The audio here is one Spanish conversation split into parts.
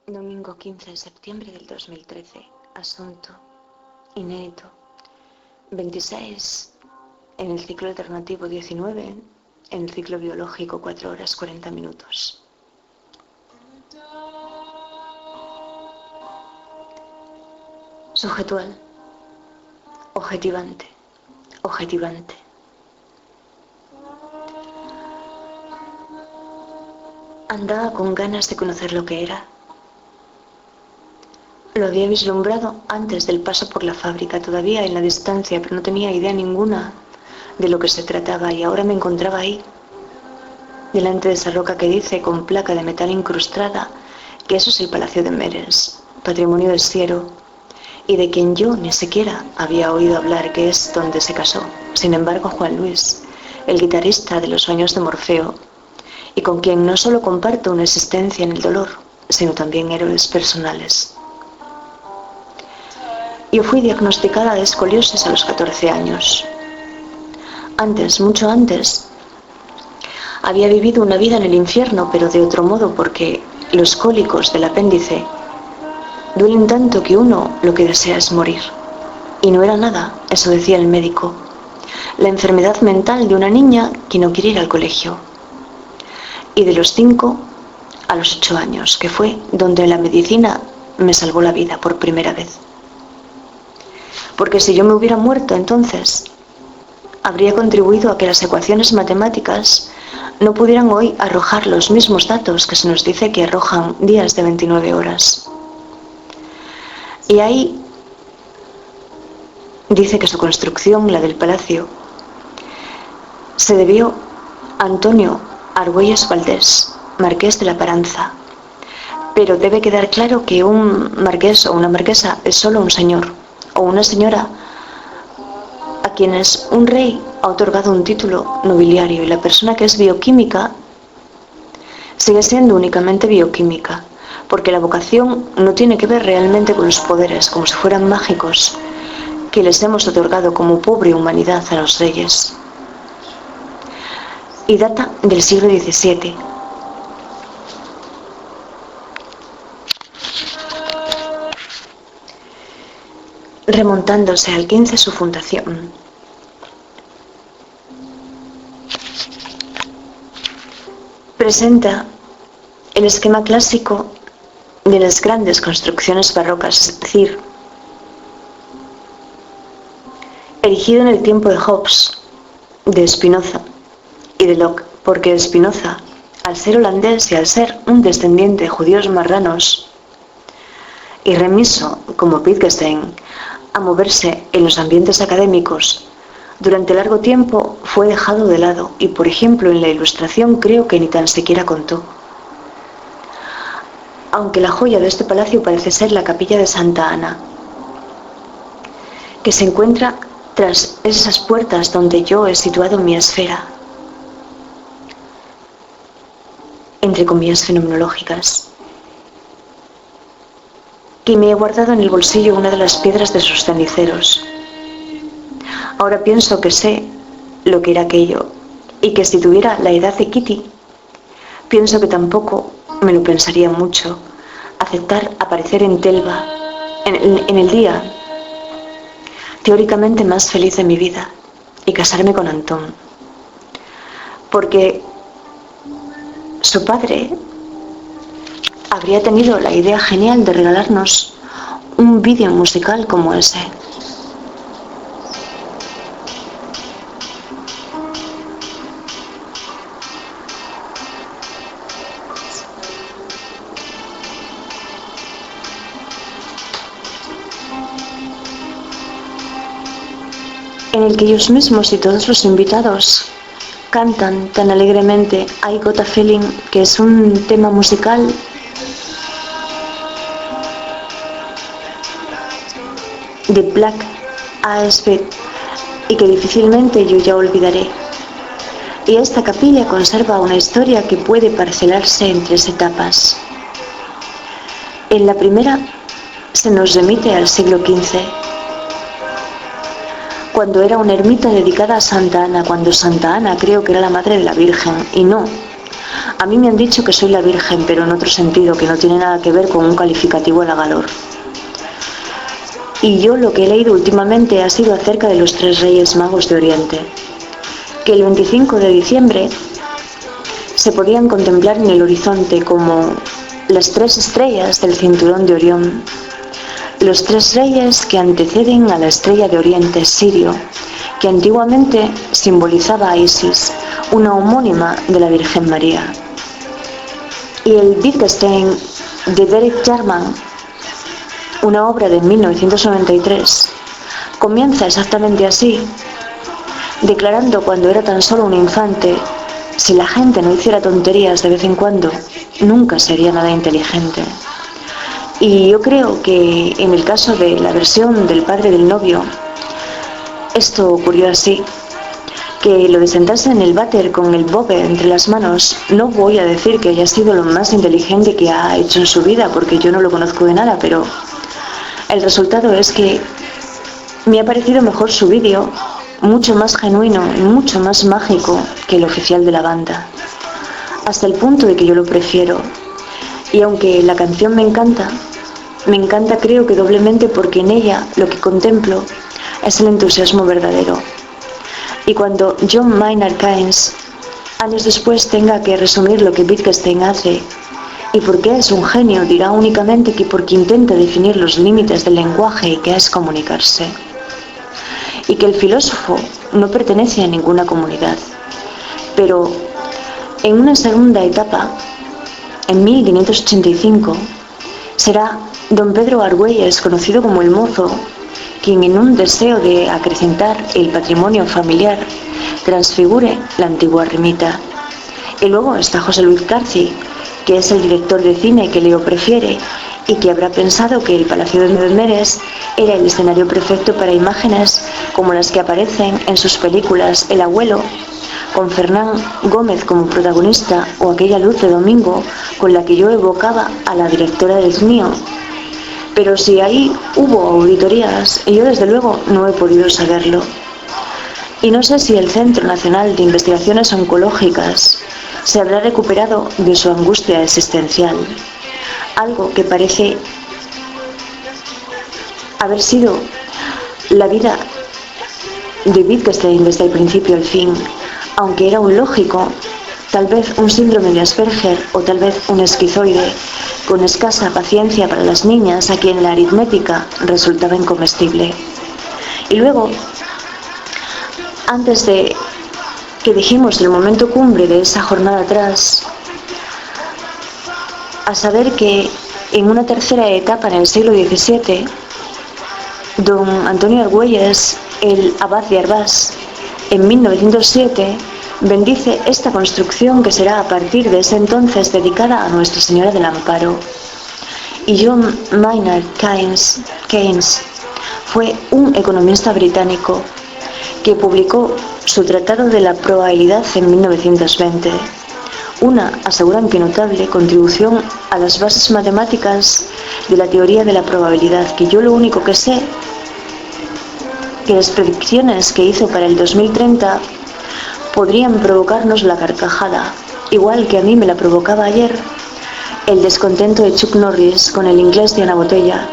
Domingo 15 de septiembre del 2013. Asunto inédito. 26 en el ciclo alternativo, 19 en el ciclo biológico, 4 horas 40 minutos. Sujetual. Objetivante. Objetivante. Andaba con ganas de conocer lo que era. Lo había vislumbrado antes del paso por la fábrica, todavía en la distancia, pero no tenía idea ninguna de lo que se trataba, y ahora me encontraba ahí, delante de esa roca que dice con placa de metal incrustada que eso es el Palacio de Meres, patrimonio del Siero, y de quien yo ni siquiera había oído hablar, que es donde se casó. Sin embargo, Juan Luis, el guitarrista de los sueños de Morfeo, y con quien no solo comparto una existencia en el dolor, sino también héroes personales. Yo fui diagnosticada de escoliosis a los 14 años. Antes, mucho antes, había vivido una vida en el infierno, pero de otro modo, porque los cólicos del apéndice duelen tanto que uno lo que desea es morir. Y no era nada, eso decía el médico. La enfermedad mental de una niña que no quiere ir al colegio. Y de los 5 a los 8 años, que fue donde la medicina me salvó la vida por primera vez. Porque si yo me hubiera muerto entonces, habría contribuido a que las ecuaciones matemáticas no pudieran hoy arrojar los mismos datos que se nos dice que arrojan días de 29 horas. Y ahí dice que su construcción, la del palacio, se debió a Antonio Argüelles Valdés, marqués de la Paranza. Pero debe quedar claro que un marqués o una marquesa es solo un señor o una señora a quienes un rey ha otorgado un título nobiliario, y la persona que es bioquímica sigue siendo únicamente bioquímica, porque la vocación no tiene que ver realmente con los poderes, como si fueran mágicos, que les hemos otorgado como pobre humanidad a los reyes. Y data del siglo XVII. Remontándose al 15 su fundación. Presenta el esquema clásico de las grandes construcciones barrocas, es decir, erigido en el tiempo de Hobbes, de Spinoza y de Locke, porque Spinoza, al ser holandés y al ser un descendiente de judíos marranos, y remiso, como Wittgenstein, a moverse en los ambientes académicos, durante largo tiempo fue dejado de lado y, por ejemplo, en la Ilustración creo que ni tan siquiera contó. Aunque la joya de este palacio parece ser la capilla de Santa Ana, que se encuentra tras esas puertas donde yo he situado mi esfera, entre comillas fenomenológicas, que me he guardado en el bolsillo una de las piedras de sus ceniceros. Ahora pienso que sé lo que era aquello, y que si tuviera la edad de Kitty, pienso que tampoco me lo pensaría mucho, aceptar aparecer en Telva, en el día teóricamente más feliz de mi vida, y casarme con Antón. Porque su padre habría tenido la idea genial de regalarnos un vídeo musical como ese. En el que ellos mismos y todos los invitados cantan tan alegremente I Got a Feeling, que es un tema musical de Black Eyed Peas y que difícilmente yo ya olvidaré. Y esta capilla conserva una historia que puede parcelarse en 3 etapas. En la primera se nos remite al siglo XV, cuando era una ermita dedicada a Santa Ana, cuando Santa Ana creo que era la madre de la Virgen, y no, A mí me han dicho que soy la Virgen, pero en otro sentido, que no tiene nada que ver con un calificativo halagador. Y yo lo que he leído últimamente ha sido acerca de los 3 Reyes Magos de Oriente, que el 25 de diciembre se podían contemplar en el horizonte como las 3 estrellas del cinturón de Orión, los 3 reyes que anteceden a la estrella de Oriente, Sirio, que antiguamente simbolizaba a Isis, una homónima de la Virgen María. Y el Wittgenstein de Derek Jarman, una obra de 1993, comienza exactamente así, declarando cuando era tan solo un infante: si la gente no hiciera tonterías de vez en cuando, nunca sería nada inteligente. Y yo creo que en el caso de la versión del padre del novio, esto ocurrió así, que lo de sentarse en el váter con el bobe entre las manos, no voy a decir que haya sido lo más inteligente que ha hecho en su vida, porque yo no lo conozco de nada, pero el resultado es que me ha parecido mejor su vídeo, mucho más genuino y mucho más mágico que el oficial de la banda, hasta el punto de que yo lo prefiero. Y aunque la canción me encanta creo que doblemente porque en ella lo que contemplo es el entusiasmo verdadero. Y cuando John Maynard Keynes, años después, tenga que resumir lo que Wittgenstein hace y por qué es un genio, dirá únicamente que porque intenta definir los límites del lenguaje y que es comunicarse. Y que el filósofo no pertenece a ninguna comunidad. Pero en una segunda etapa, en 1585, será don Pedro Argüelles, conocido como el Mozo, quien en un deseo de acrecentar el patrimonio familiar transfigure la antigua ermita. Y luego está José Luis García, que es el director de cine que Leo prefiere y que habrá pensado que el Palacio de Medmeres era el escenario perfecto para imágenes como las que aparecen en sus películas El Abuelo, con Fernán Gómez como protagonista, o Aquella luz de domingo, con la que yo evocaba a la directora del mío. Pero si ahí hubo auditorías, yo desde luego no he podido saberlo. Y no sé si el Centro Nacional de Investigaciones Oncológicas se habrá recuperado de su angustia existencial, algo que parece haber sido la vida de Wittgenstein desde el principio al fin, aunque era un lógico, tal vez un síndrome de Asperger o tal vez un esquizoide, con escasa paciencia para las niñas a quien la aritmética resultaba incomestible. Y luego, antes de que dijimos el momento cumbre de esa jornada atrás, a saber que en una tercera etapa en el siglo XVII, don Antonio Argüelles, el abad de Arbás, en 1907, bendice esta construcción que será a partir de ese entonces dedicada a Nuestra Señora del Amparo. Y John Maynard Keynes fue un economista británico que publicó su Tratado de la Probabilidad en 1920, una, aseguran que notable, contribución a las bases matemáticas de la teoría de la probabilidad, que yo lo único que sé que las predicciones que hizo para el 2030 podrían provocarnos la carcajada, igual que a mí me la provocaba ayer el descontento de Chuck Norris con el inglés de Ana Botella.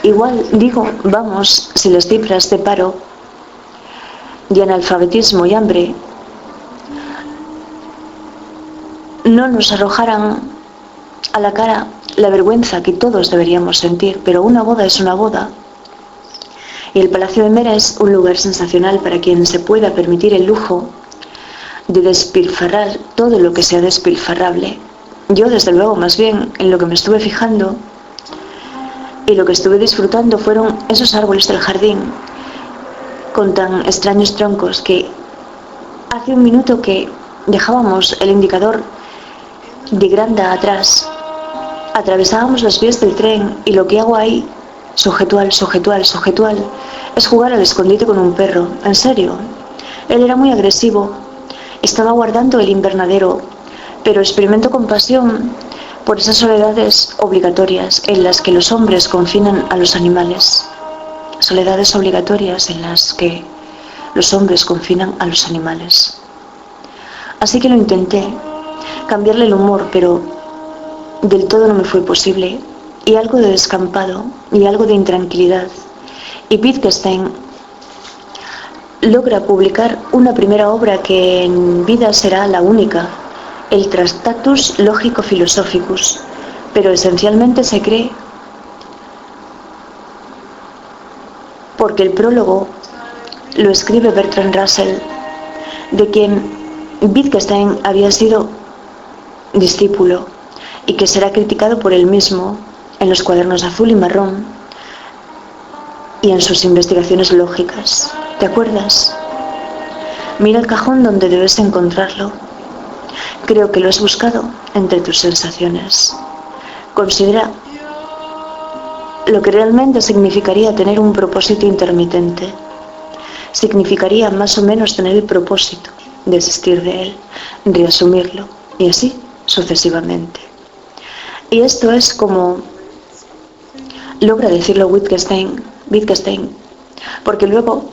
Igual digo, vamos, si las cifras de paro, de analfabetismo y hambre no nos arrojaran a la cara la vergüenza que todos deberíamos sentir, pero una boda es una boda. Y el Palacio de Mera es un lugar sensacional para quien se pueda permitir el lujo de despilfarrar todo lo que sea despilfarrable. Yo, desde luego, más bien, en lo que me estuve fijando y lo que estuve disfrutando fueron esos árboles del jardín, con tan extraños troncos que hace un minuto que dejábamos el indicador de Granda atrás, atravesábamos las vías del tren y lo que hago ahí, sujetual, es jugar al escondite con un perro. En serio, él era muy agresivo, estaba guardando el invernadero, pero experimento compasión por esas soledades obligatorias en las que los hombres confinan a los animales. Soledades obligatorias en las que los hombres confinan a los animales. Así que lo intenté, cambiarle el humor, pero del todo no me fue posible. Y algo de descampado y algo de intranquilidad. Y Wittgenstein logra publicar una primera obra que en vida será la única, el Tractatus Logico-Philosophicus, pero esencialmente se cree porque el prólogo lo escribe Bertrand Russell, de quien Wittgenstein había sido discípulo y que será criticado por él mismo en los cuadernos azul y marrón y en sus investigaciones lógicas. ¿Te acuerdas? Mira el cajón donde debes encontrarlo. Creo que lo has buscado entre tus sensaciones. Considera lo que realmente significaría tener un propósito intermitente. Significaría más o menos tener el propósito, desistir de él, reasumirlo y así sucesivamente. Y esto es como logra decirlo Wittgenstein, porque luego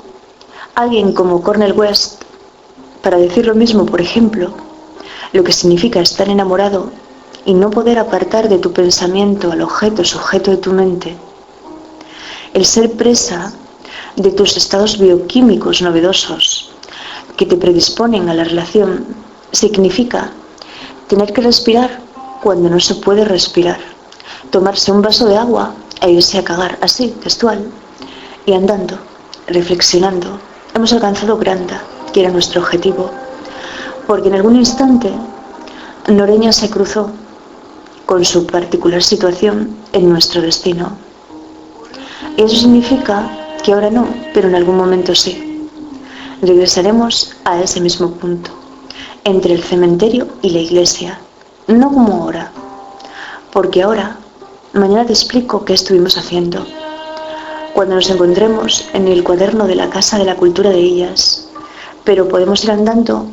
alguien como Cornel West, para decir lo mismo, por ejemplo, lo que significa estar enamorado y no poder apartar de tu pensamiento al objeto sujeto de tu mente, el ser presa de tus estados bioquímicos novedosos que te predisponen a la relación, significa tener que respirar cuando no se puede respirar, tomarse un vaso de agua e irse a cagar, así, textual, y andando, reflexionando, hemos alcanzado Granda, que era nuestro objetivo, porque en algún instante Noreña se cruzó con su particular situación en nuestro destino. Y eso significa que ahora no, pero en algún momento sí. Regresaremos a ese mismo punto, entre el cementerio y la iglesia, no como ahora, porque ahora, mañana te explico qué estuvimos haciendo. Cuando nos encontremos en el cuaderno de la Casa de la Cultura de Illas, pero podemos ir andando,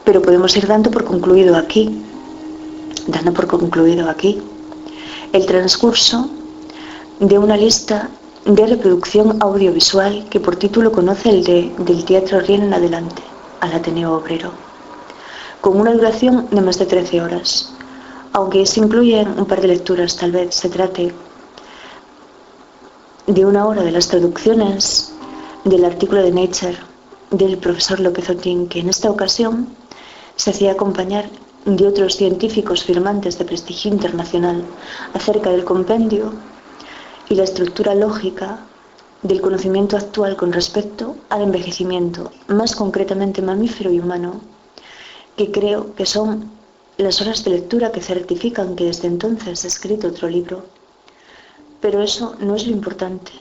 pero podemos ir dando por concluido aquí, el transcurso de una lista de reproducción audiovisual que por título conoce el del Teatro Rien en adelante, al Ateneo Obrero, con una duración de más de 13 horas, aunque se incluyen un par de lecturas, tal vez se trate de una hora de las traducciones del artículo de Nature del profesor López Otín, que en esta ocasión se hacía acompañar de otros científicos firmantes de prestigio internacional acerca del compendio y la estructura lógica del conocimiento actual con respecto al envejecimiento, más concretamente mamífero y humano, que creo que son las horas de lectura que certifican que desde entonces he escrito otro libro. Pero eso no es lo importante.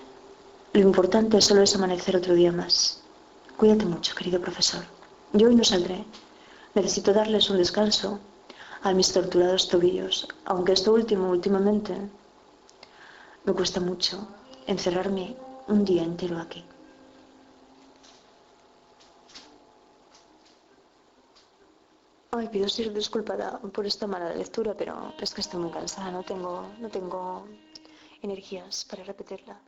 Lo importante solo es amanecer otro día más. Cuídate mucho, querido profesor. Yo hoy no saldré. Necesito darles un descanso a mis torturados tobillos, aunque esto últimamente, me cuesta mucho encerrarme un día entero aquí. Ay, pido ser disculpada por esta mala lectura, pero es que estoy muy cansada, no tengo energías para repetirla.